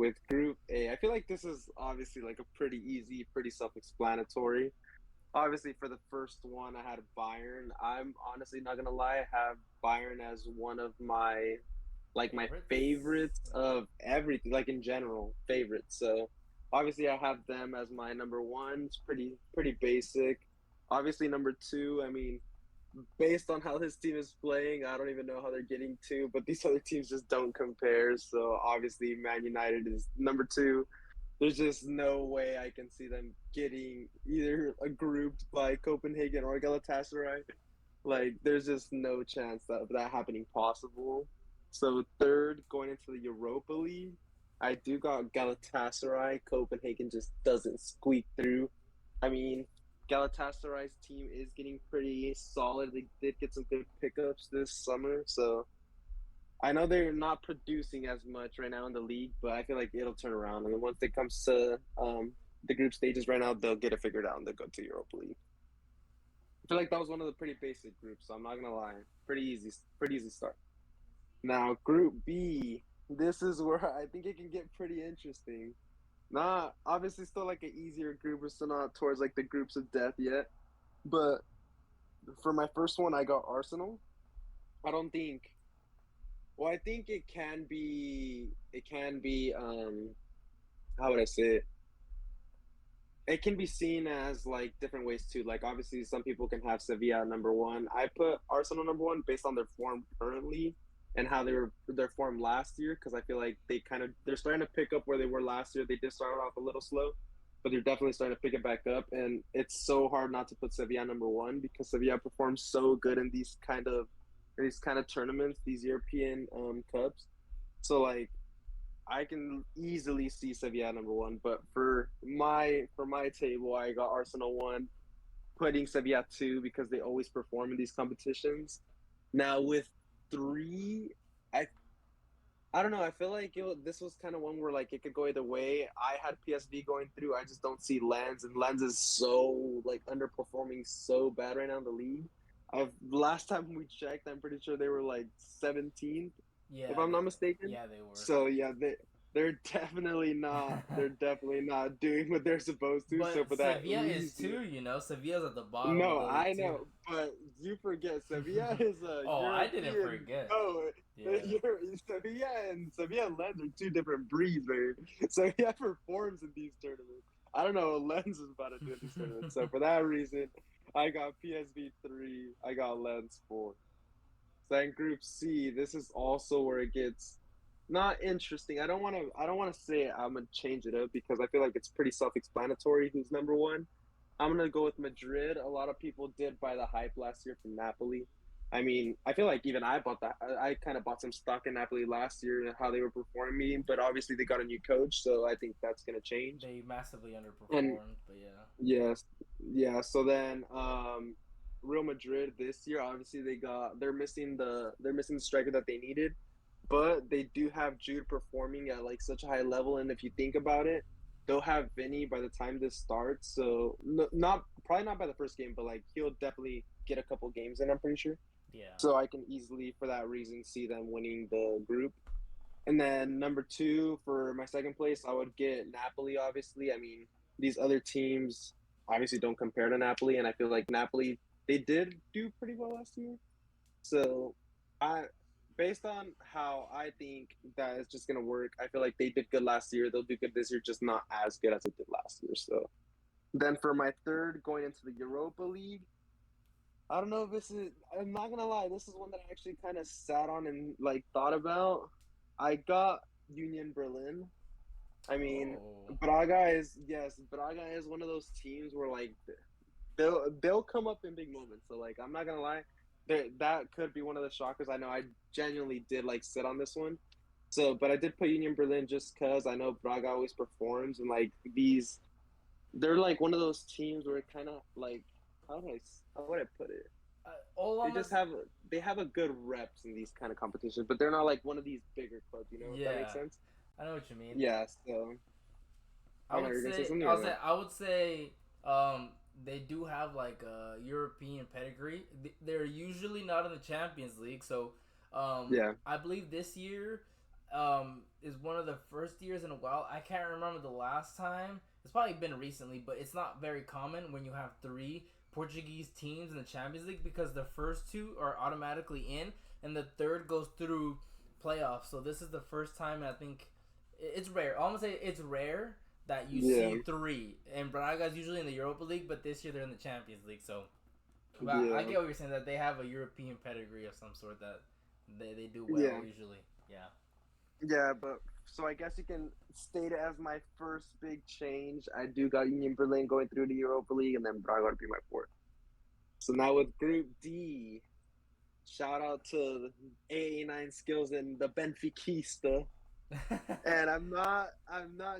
with Group A, I feel like this is obviously like a pretty easy, pretty self-explanatory. Obviously, for the first one, I had Bayern. I'm honestly not gonna lie, I have Bayern as one of my my Favorites? favorites of everything, like in general, favorites. So obviously I have them as my number one. It's pretty basic. Obviously number two, I mean, based on how this team is playing, I don't even know how they're getting to, but these other teams just don't compare. So obviously Man United is number two. There's just no way I can see them getting either grouped by Copenhagen or Galatasaray. Like, there's just no chance that that happening possible. So third, going into the Europa League, I do got Galatasaray. Copenhagen just doesn't squeak through. I mean, Galatasaray's team is getting pretty solid. They did get some good pickups this summer, so I know they're not producing as much right now in the league, but I feel like it'll turn around. And once it comes to the group stages right now, they'll get it figured out and they'll go to Europa League. I feel like that was one of the pretty basic groups, so I'm not gonna lie. Pretty easy start. Now, Group B, this is where I think it can get pretty interesting. Not obviously still like an easier group. We're still not towards like the groups of death yet. But for my first one, I got Arsenal. I don't think. Well, I think it can be. It can be. How would I say it? It can be seen as like different ways too. Like obviously, some people can have Sevilla number one. I put Arsenal number one based on their form currently and how they were their form last year because I feel like they're starting to pick up where they were last year. They did start off a little slow, but they're definitely starting to pick it back up. And it's so hard not to put Sevilla number one because Sevilla performs so good in these kind of tournaments, these European cups. So like I can easily see Sevilla number one, but for my table, I got Arsenal one, putting Sevilla two because they always perform in these competitions. Now with three, I I don't know. I feel like this was kind of one where like it could go either way. I had PSV going through. I just don't see Lens, and Lens is so like underperforming so bad right now in the league. I've last time we checked, I'm pretty sure they were like 17th, if Yeah, I'm not mistaken. yeah, they were. So yeah, they're definitely not doing what they're supposed to. So But for that Sevilla is reason, too, Sevilla's at the bottom of no, the league I too. know, but you forget Sevilla is a Oh, I didn't European forget. goat. Yeah. Sevilla and Lens are two different breeds, man. Sevilla performs in these tournaments. I don't know what Lens is about to do in these tournaments. So for that reason, I got PSV three. I got Lens four. So in Group C, this is also where it gets not interesting. I don't want to say it. I'm gonna change it up because I feel like it's pretty self-explanatory who's number one. I'm gonna go with Madrid. A lot of people did buy the hype last year from Napoli. I mean, I feel like even I bought that. I kind of bought some stock in Napoli last year and how they were performing, but obviously they got a new coach, so I think that's gonna change. They massively And underperformed, but yeah. yes, yeah. So then, Real Madrid this year, obviously they're missing the striker that they needed, but they do have Jude performing at like such a high level, and if you think about it, they'll have Vinny by the time this starts. So not probably not by the first game, but like he'll definitely get a couple games in. I'm pretty sure. Yeah. So I can easily, for that reason, see them winning the group. And then number two for my second place, I would get Napoli. Obviously, I mean these other teams obviously don't compare to Napoli, and I feel like Napoli they did do pretty well last year. So I, based on how I think that it's just gonna work, I feel like they did good last year. They'll do good this year, just not as good as they did last year. So then for my third, going into the Europa League, I don't know if this is. I'm not gonna lie. This is one that I actually kind of sat on and like thought about. I got Union Berlin. I mean, Oh. Braga is one of those teams where like they'll come up in big moments. So like I'm not gonna lie, that could be one of the shockers. I know I genuinely did like sit on this one. So, but I did put Union Berlin just because I know Braga always performs and like they're like one of those teams where it kind of like how would I put it? All They I'm just as have a good reps in these kind of competitions, but they're not like one of these bigger clubs. You know if that makes Yeah, sense? I know what you mean. Yeah. So I I don't know. would You're gonna say say something I'll or say no? I would say they do have like a European pedigree. They're usually not in the Champions League, so Yeah. I believe this year, is one of the first years in a while. I can't remember the last time. It's probably been recently, but it's not very common when you have three Portuguese teams in the Champions League because the first two are automatically in, and the third goes through playoffs. So this is the first time, and I think it's rare. I almost say it's rare that you Yeah, see three. And Braga's usually in the Europa League, but this year they're in the Champions League. So but I yeah, get what you're saying, that they have a European pedigree of some sort, that they do well yeah, usually. Yeah. yeah. But so I guess you can state it as my first big change. I do got Union Berlin going through the Europa League, and then Braga to be my fourth. So now with Group D, shout out to AA9 Skills and the Benfiquista. And I'm not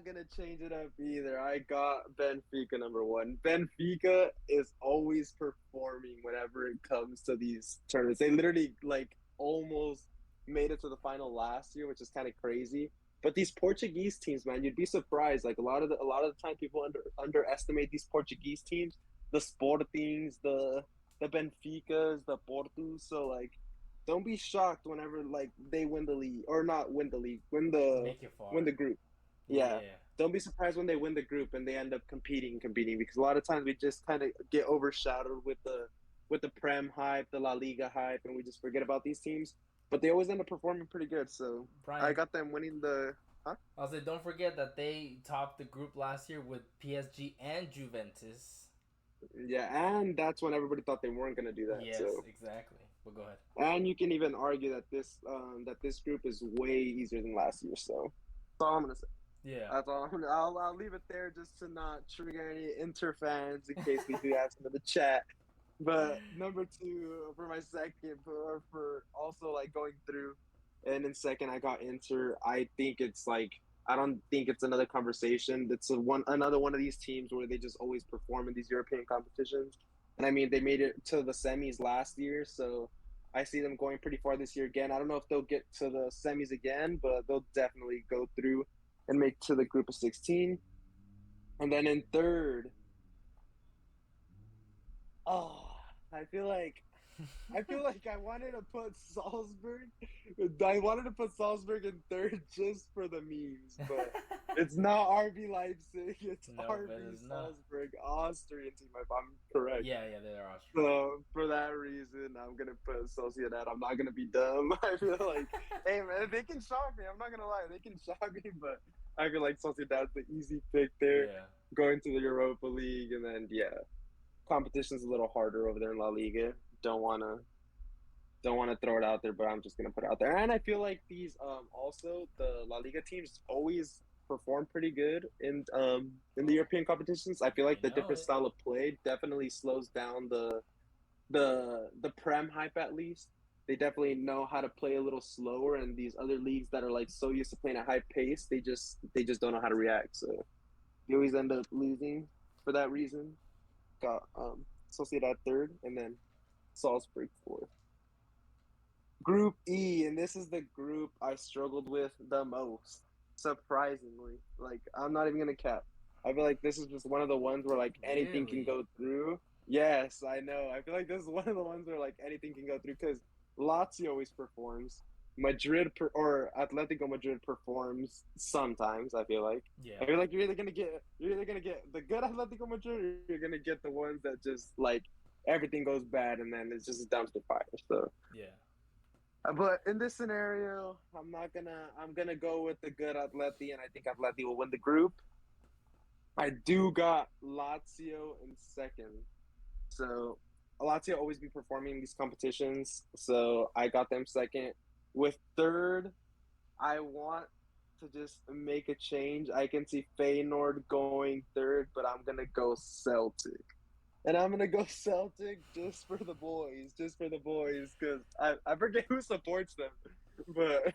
gonna change it up either. I got Benfica number one. Benfica is always performing whenever it comes to these tournaments. They literally like almost made it to the final last year, which is kind of crazy. But these Portuguese teams, man, you'd be surprised. Like a lot of the time people underestimate these Portuguese teams, the Sportings, the Benficas, the Portos. So like don't be shocked whenever like they win the league or not win the league, Make it far. win the group. Yeah. Yeah. Don't be surprised when they win the group and they end up competing because a lot of times we just kind of get overshadowed with the Prem hype, the La Liga hype, and we just forget about these teams. But they always end up performing pretty good. So I Brian, got them winning the. Huh? I'll say don't forget that they topped the group last year with PSG and Juventus. Yeah, and that's when everybody thought they weren't gonna do that. Yes, So exactly. But go ahead. and you can even argue that this group is way easier than last year. So that's all I'm gonna say. Yeah. That's all. I'll leave it there just to not trigger any Inter fans in case we do have some in the chat. But number two for my second, for also like going through, and in second I got Inter. I think it's like I don't think it's another conversation. It's another one of these teams where they just always perform in these European competitions. And I mean they made it to the semis last year, so I see them going pretty far this year again. I don't know if they'll get to the semis again, but they'll definitely go through and make to the group of 16. And then in third, oh, I feel like I wanted to put Salzburg. I wanted to put Salzburg in third just for the memes, but it's not RB Leipzig. It's No, but RB it's not. Salzburg, Austrian team, if I'm correct. Yeah, yeah, they're Austrian. So for that reason, I'm gonna put Sociedad. I'm not gonna be dumb. I feel like, hey man, they can shock me. I'm not gonna lie, they can shock me, but I feel like Sociedad's the easy pick there, Yeah. going to the Europa League, and then yeah, competition's a little harder over there in La Liga. Don't wanna don't want to throw it out there, but I'm just gonna put it out there. And I feel like these also the La Liga teams always perform pretty good in the European competitions. I feel You like the know different it. style of play definitely slows down the Prem hype at least. They definitely know how to play a little slower, and these other leagues that are like so used to playing at high pace, they just don't know how to react. So they always end up losing for that reason. Got Sociedad third, and then Salzburg fourth. Group E, and this is the group I struggled with the most, surprisingly. Like, I'm not even gonna cap. I feel like this is just one of the ones where like anything can Really? go through. Yes, I know. I feel like this is one of the ones where like anything can go through because Lazio always performs. Or Atletico Madrid performs sometimes. Yeah. I feel like you're either gonna get the good Atletico Madrid, or you're gonna get the ones that just like everything goes bad and then it's just a dumpster fire. So Yeah. but in this scenario, I'm gonna go with the good Atleti, and I think Atleti will win the group. I do got Lazio in second, so Lazio always be performing in these competitions, so I got them second. With third, I want to just make a change. I can see Feyenoord going third, but I'm gonna go Celtic. And I'm gonna go Celtic just for the boys, because I forget who supports them, but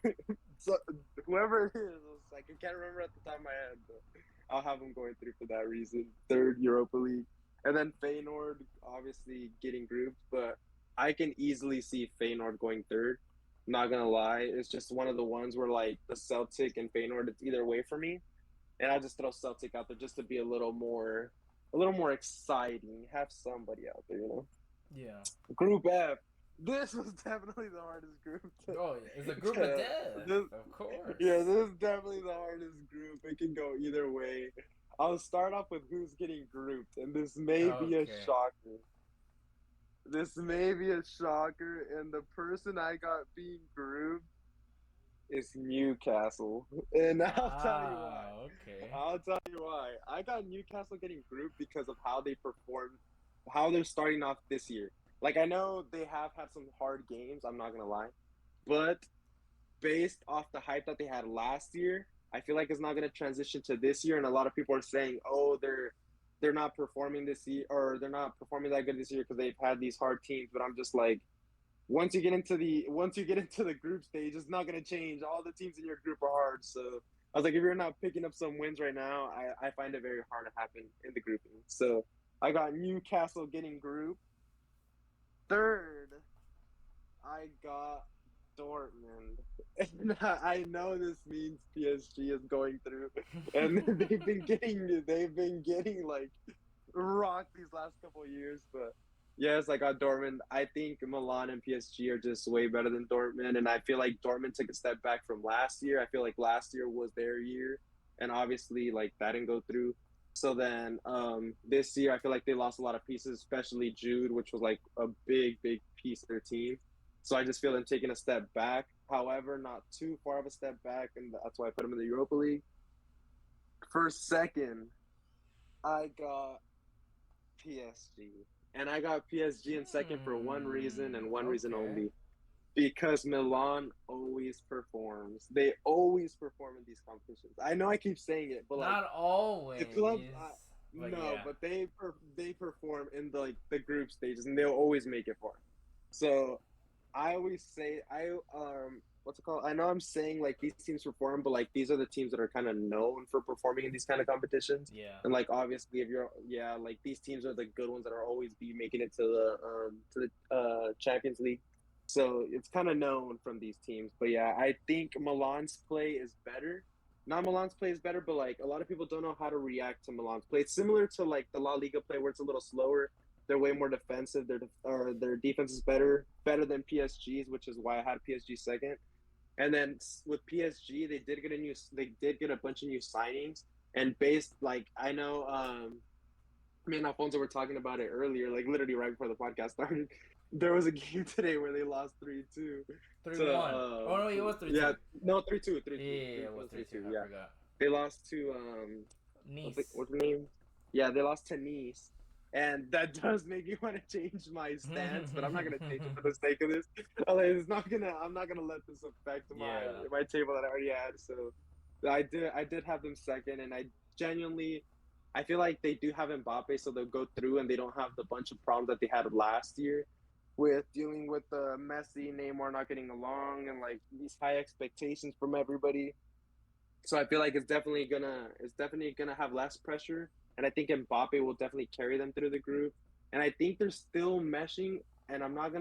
so, whoever it is, like I can't remember at the top of my head, but I'll have them going through for that reason. Third Europa League, and then Feyenoord obviously getting grouped, but I can easily see Feyenoord going third. Not gonna lie, it's just one of the ones where like the Celtic and Feyenoord, it's either way for me, and I'll just throw Celtic out there just to be a little more exciting. Have somebody out there. Yeah. Group F. This was definitely the hardest group. Oh, it's a group of Yeah, death, this, of course. yeah, this is definitely the hardest group. It can go either way. I'll start off with who's getting grouped, and this may be a Okay. shocker. This may be a shocker, and the person I got being grouped is Newcastle. And I'll tell you why. Okay. I'll tell you why. I got Newcastle getting grouped because of how they performed, how they're starting off this year. Like, I know they have had some hard games, I'm not going to lie. But based off the hype that they had last year, I feel like it's not going to transition to this year. And a lot of people are saying, oh, they're not performing this year, or they're not performing that good this year because they've had these hard teams. But I'm just like, once you get into the group stage, it's not gonna change. All the teams in your group are hard. So I was like, if you're not picking up some wins right now, I find it very hard to happen in the grouping. So I got Newcastle getting group. Third, I got Dortmund. And I know this means PSG is going through, and they've been getting like rocked these last couple of years. But yes, I got Dortmund. I think Milan and PSG are just way better than Dortmund, and I feel like Dortmund took a step back from last year. I feel like last year was their year, and obviously like that didn't go through. So then this year, I feel like they lost a lot of pieces, especially Jude, which was like a big piece of their team. So I just feel them taking a step back. However, not too far of a step back, and that's why I put them in the Europa League. For second, I got PSG. And I got PSG in second for one reason and one reason Okay. only. Because Milan always performs. They always perform in these competitions. I know I keep saying it, but like Not the club, always, but no, yeah. but they perform in the like the group stages, and they'll always make it far. So I always say what's it called? I know I'm saying like these teams perform, but like these are the teams that are kind of known for performing in these kind of competitions. Yeah. And like obviously, if you're like these teams are the good ones that are always be making it to the Champions League. So it's kind of known from these teams. But yeah, I think Milan's play is better. Not Milan's play is better, but like a lot of people don't know how to react to Milan's play. It's similar to like the La Liga play where it's a little slower. They're way more defensive. Their defense is better than PSG's, which is why I had PSG second. And then with PSG, they did get a bunch of new signings. And based like I know, me and Alfonso were talking about it earlier, like literally right before the podcast started. There was a game today where they lost 3-2 to 3-1. Oh no, it was three yeah, two. no, 3-2, 3-2, Yeah, it was 3-2, 3-2. 3-2, I yeah. forgot. They lost to Nice. what's the name? Yeah, they lost to Nice. And that does make me want to change my stance, but I'm not gonna change it for the sake of this. I'm not gonna let this affect Yeah. my table that I already had. So I did have them second, and I genuinely I feel like they do have Mbappe, so they'll go through and they don't have the bunch of problems that they had last year with dealing with Messi, Neymar not getting along, and like these high expectations from everybody. So I feel like it's definitely gonna have less pressure, and I think Mbappe will definitely carry them through the group. And I think they're still meshing, and I'm not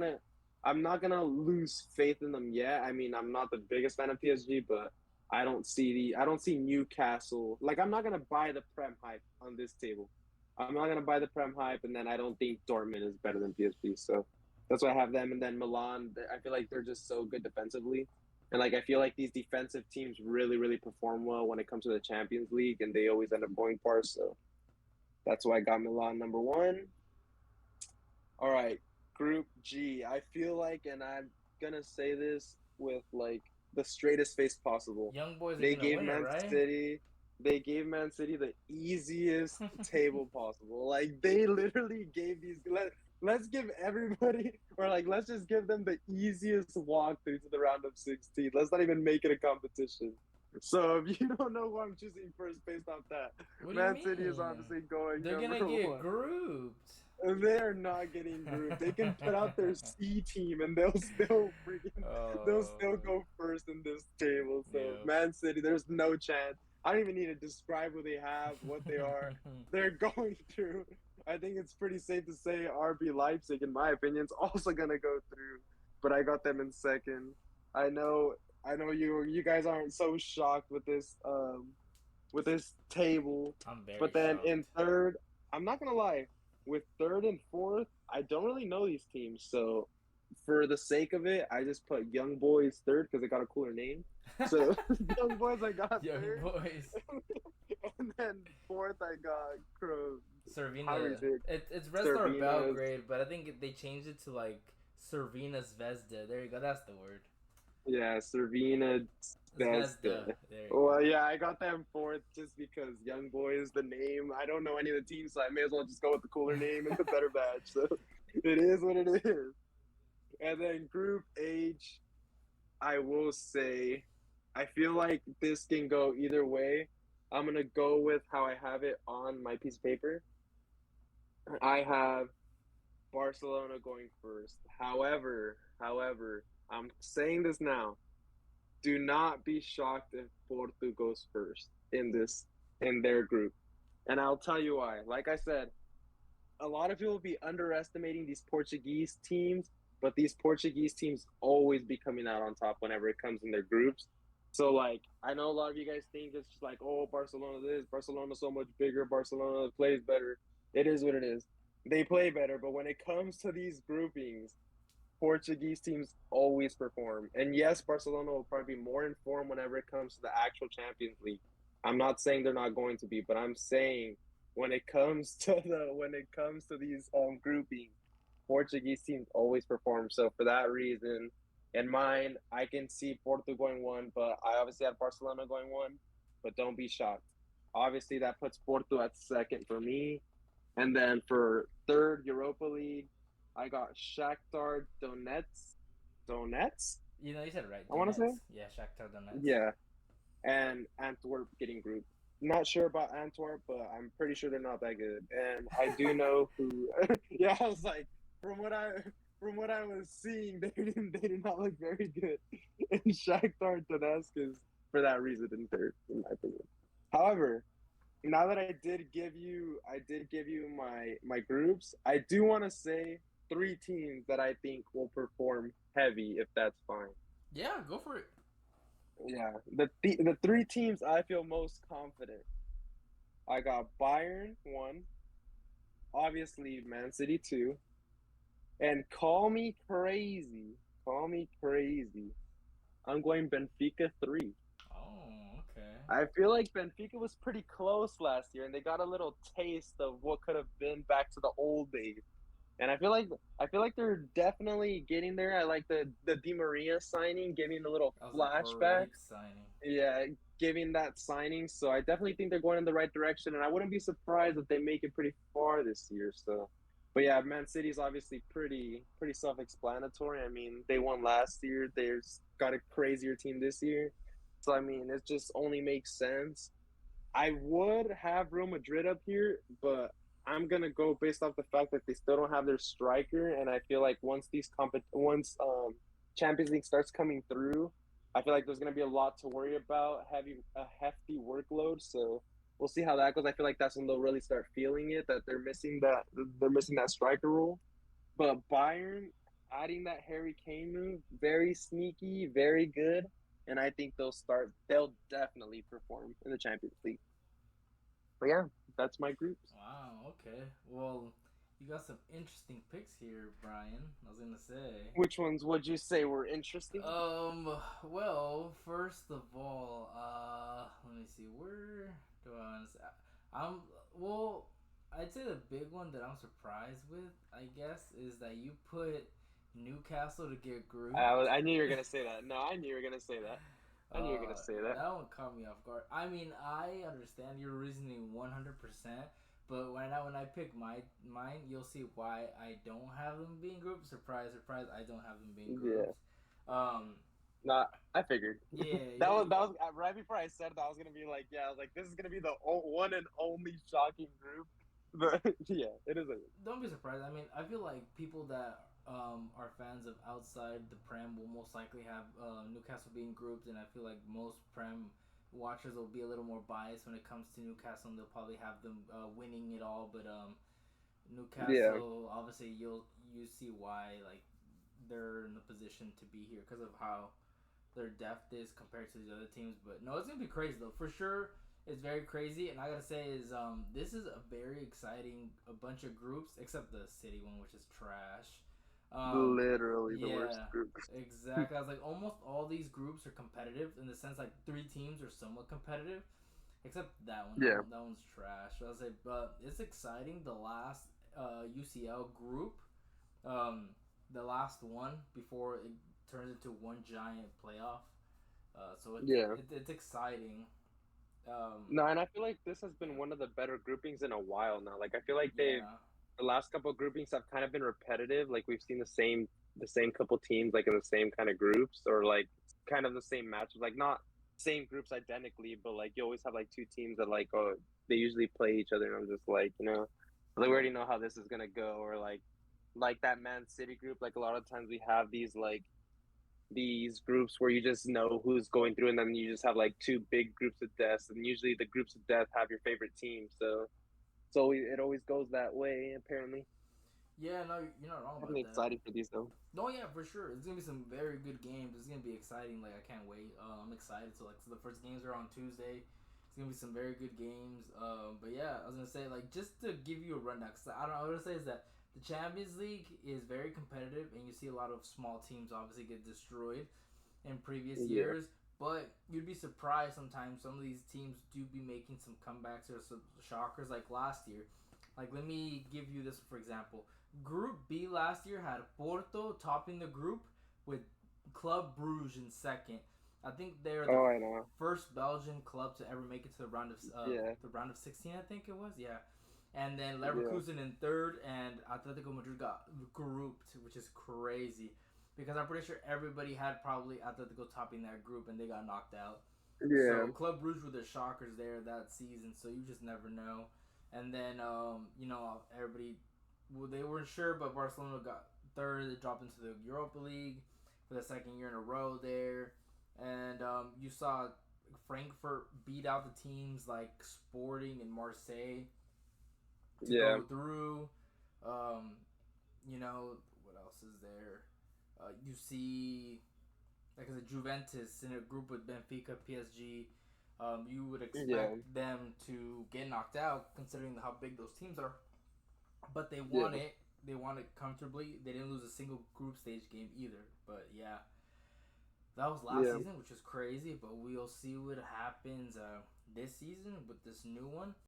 gonna lose faith in them yet. I mean, I'm not the biggest fan of PSG, but I don't see Newcastle like I'm not gonna buy the Prem hype on this table. I'm not gonna buy the Prem hype, and then I don't think Dortmund is better than PSG. So that's why I have them, and then Milan. I feel like they're just so good defensively. And like I feel like these defensive teams really perform well when it comes to the Champions League, and they always end up going far. So that's why I got Milan number one. All right, Group G. I feel like, and I'm gonna say this with like the straightest face possible. Young boys are They gonna gave win it, Man right? City. They gave Man City the easiest table possible. Like they literally gave these. Let's give everybody, or like let's just give them the easiest walkthrough to the round of 16. Let's not even make it a competition. So if you don't know who I'm choosing first based off that, What do you Man City is mean? obviously going They're number gonna get one. grouped. They're not getting grouped. They can put out their C team and they'll still Oh, go first in this table. So yeah. Man City, there's no chance. I don't even need to describe who they have, what they are. They're going through. I think it's pretty safe to say RB Leipzig, in my opinion, is also gonna go through. But I got them in second. I know you guys aren't so shocked with this table. I'm very But then shocked. in third, I'm not gonna lie, with third and fourth, I don't really know these teams. So for the sake of it, I just put Young Boys third because it got a cooler name. So Young Boys I got Young third, boys. and then fourth I got how do you Servina. say it? It's Red Star Servinas. Belgrade, but I think they changed it to like Servina Zvezda. There you go. That's the word. Yeah, Servina Zvezda. Zvezda. There you go. Well, yeah, I got them fourth just because Young Boys, the name. I don't know any of the teams, so I may as well just go with the cooler name and the better badge. So it is what it is. And then Group H, I will say, I feel like this can go either way. I'm gonna go with how I have it on my piece of paper. I have Barcelona going first. However, I'm saying this now. Do not be shocked if Porto goes first in their group. And I'll tell you why. Like I said, a lot of people will be underestimating these Portuguese teams, but these Portuguese teams always be coming out on top whenever it comes in their groups. So like I know a lot of you guys think it's just like, oh, Barcelona this, Barcelona so much bigger, Barcelona plays better. It is what it is. They play better, but when it comes to these groupings, Portuguese teams always perform. And yes, Barcelona will probably be more informed whenever it comes to the actual Champions League. I'm not saying they're not going to be, but I'm saying when it comes to these groupings, Portuguese teams always perform. So for that reason, in mine, I can see Porto going one, but I obviously have Barcelona going one. But don't be shocked. Obviously, that puts Porto at second for me. And then for third Europa League, I got Shakhtar Donetsk. Donetsk, You know, you said it right. I want to say. Donetsk. Yeah, Shakhtar Donetsk. Yeah, and Antwerp getting grouped. Not sure about Antwerp, but I'm pretty sure they're not that good. And I do know who. Yeah, I was like, from what I from what I was seeing, they did not look very good. And Shakhtar Donetsk is for that reason in third, in my opinion. However, now that I did give you my groups. I do want to say three teams that I think will perform heavy if that's fine. Yeah, go for it. Yeah, the three teams I feel most confident. I got Bayern one, obviously Man City two, and call me crazy. I'm going Benfica three. Oh, okay. I feel like Benfica was pretty close last year, and they got a little taste of what could have been back to the old days. And I feel like they're definitely getting there. I like the Di Maria signing, giving a little That was a flashback. great signing. Yeah, giving that signing. So I definitely think they're going in the right direction, and I wouldn't be surprised if they make it pretty far this year. So, but yeah, Man City's obviously pretty self-explanatory. I mean, they won last year. They've got a crazier team this year. So I mean, it just only makes sense. I would have Real Madrid up here, but I'm gonna go based off the fact that they still don't have their striker, and I feel like once Champions League starts coming through, I feel like there's gonna be a lot to worry about, a hefty workload. So we'll see how that goes. I feel like that's when they'll really start feeling it that they're missing that striker role. But Bayern adding that Harry Kane move, very sneaky, very good, and I think they'll definitely perform in the Champions League. But yeah, that's my groups. Wow. Okay. Well, you got some interesting picks here, Brian. I was gonna say. Which ones would you say were interesting? Well, first of all, let me see. Where do I want to say? I'm well. I'd say the big one that I'm surprised with, I guess, is that you put Newcastle to get grouped. I knew you were gonna say that. No, I knew you were gonna say that. I knew you were gonna say that. That one caught me off guard. I mean, I understand your reasoning 100%, but when I pick mine, you'll see why I don't have them being grouped. Surprise, surprise! I don't have them being grouped. Yeah. Nah, I figured. Yeah, that was right before I said that I was gonna be like, yeah, I was like, this is gonna be the one and only shocking group. But yeah, it is. Don't be surprised. I mean, I feel like people that are fans of outside the Prem will most likely have Newcastle being grouped, and I feel like most Prem watchers will be a little more biased when it comes to Newcastle, and they'll probably have them winning it all. But Newcastle, obviously, you see why like they're in the position to be here because of how their depth is compared to the other teams. But no, it's gonna be crazy though for sure. It's very crazy, and I gotta say is this is a very exciting a bunch of groups except the City one, which is trash. Literally the worst Yeah, group. exactly. I was like, almost all these groups are competitive in the sense like three teams are somewhat competitive, except that one. Yeah, That one's trash. I was like, but it's exciting. The last UCL group, um, the last one before it turns into one giant playoff. So yeah. it's exciting. Um, No, and I feel like this has been one of the better groupings in a while now. Like I feel like yeah, the last couple of groupings have kind of been repetitive. Like we've seen the same couple teams like in the same kind of groups or like kind of the same matches. Like not same groups identically, but like you always have like two teams that like they usually play each other, and I'm just like, like we already know how this is gonna go. Or like that Man City group. Like a lot of times we have these groups where you just know who's going through, and then you just have like two big groups of deaths, and usually the groups of death have your favorite team. So it always goes that way. Apparently, yeah. No, you're not wrong about definitely that. excited for these though. No, yeah, for sure. It's gonna be some very good games. It's gonna be exciting. Like I can't wait. I'm excited. So the first games are on Tuesday. It's gonna be some very good games. But yeah, I was gonna say like just to give you a rundown. Cause I don't know. What I was gonna say is that the Champions League is very competitive, and you see a lot of small teams obviously get destroyed in previous Yeah. years. But you'd be surprised sometimes some of these teams do be making some comebacks or some shockers like last year. Like let me give you this for example. Group B last year had Porto topping the group with Club Bruges in second. I think they're the Oh, I know. first Belgian club to ever make it to Yeah. the round of 16. I think it was, yeah. And then Yeah. Leverkusen in third, and Atletico Madrid got grouped, which is crazy because I'm pretty sure everybody had probably Atletico topping that group, and they got knocked out. Yeah. So Club Brugge were the shockers there that season, so you just never know. And then everybody, well, they weren't sure, but Barcelona got third. They dropped into the Europa League for the second year in a row there, and you saw Frankfurt beat out the teams like Sporting and Marseille to Yeah. go through. Um, what else is there? You see like I said, Juventus in a group with Benfica, PSG. You would Yeah. expect them to get knocked out, considering how big those teams are. But they won Yeah. it. They won it comfortably. They didn't lose a single group stage game either. But yeah, that was last Yeah. season, which was crazy. But we'll see what happens this season with this new one.